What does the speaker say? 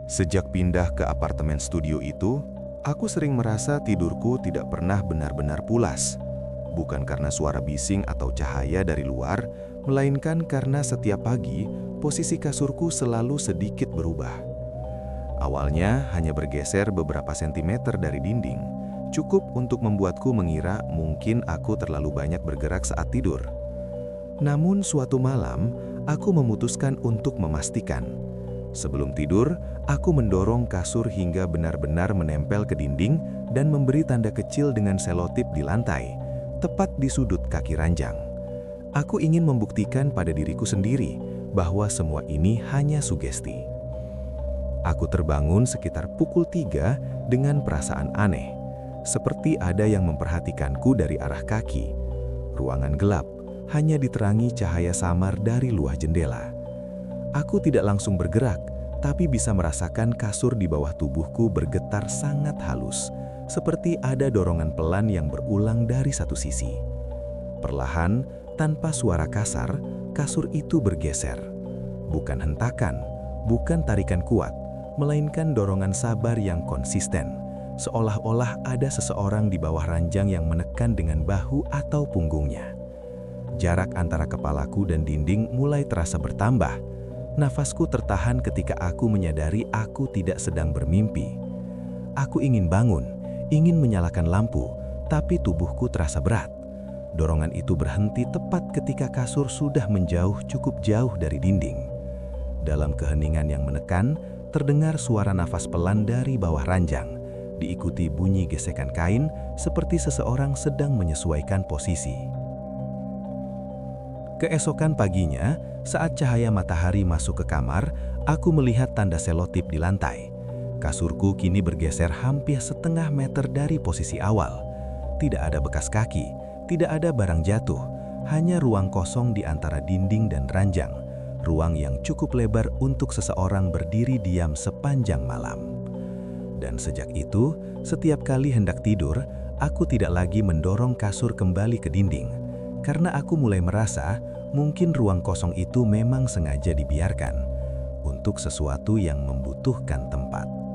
Sejak pindah ke apartemen studio itu, aku sering merasa tidurku tidak pernah benar-benar pulas. Bukan karena suara bising atau cahaya dari luar, melainkan karena setiap pagi, posisi kasurku selalu sedikit berubah. Awalnya hanya bergeser beberapa sentimeter dari dinding, cukup untuk membuatku mengira mungkin aku terlalu banyak bergerak saat tidur. Namun suatu malam, aku memutuskan untuk memastikan. Sebelum tidur, aku mendorong kasur hingga benar-benar menempel ke dinding dan memberi tanda kecil dengan selotip di lantai, tepat di sudut kaki ranjang. Aku ingin membuktikan pada diriku sendiri bahwa semua ini hanya sugesti. Aku terbangun sekitar pukul 3 dengan perasaan aneh, seperti ada yang memperhatikanku dari arah kaki. Ruangan gelap, hanya diterangi cahaya samar dari luar jendela. Aku tidak langsung bergerak, tapi bisa merasakan kasur di bawah tubuhku bergetar sangat halus, seperti ada dorongan pelan yang berulang dari satu sisi. Perlahan, tanpa suara kasar, kasur itu bergeser. Bukan hentakan, bukan tarikan kuat, melainkan dorongan sabar yang konsisten, seolah-olah ada seseorang di bawah ranjang yang menekan dengan bahu atau punggungnya. Jarak antara kepalaku dan dinding mulai terasa bertambah. Nafasku tertahan ketika aku menyadari aku tidak sedang bermimpi. Aku ingin bangun, ingin menyalakan lampu, tapi tubuhku terasa berat. Dorongan itu berhenti tepat ketika kasur sudah menjauh cukup jauh dari dinding. Dalam keheningan yang menekan, terdengar suara nafas pelan dari bawah ranjang, diikuti bunyi gesekan kain seperti seseorang sedang menyesuaikan posisi. Keesokan paginya, saat cahaya matahari masuk ke kamar, aku melihat tanda selotip di lantai. Kasurku kini bergeser hampir setengah meter dari posisi awal. Tidak ada bekas kaki, tidak ada barang jatuh, hanya ruang kosong di antara dinding dan ranjang. Ruang yang cukup lebar untuk seseorang berdiri diam sepanjang malam. Dan sejak itu, setiap kali hendak tidur, aku tidak lagi mendorong kasur kembali ke dinding. Karena aku mulai merasa mungkin ruang kosong itu memang sengaja dibiarkan untuk sesuatu yang membutuhkan tempat.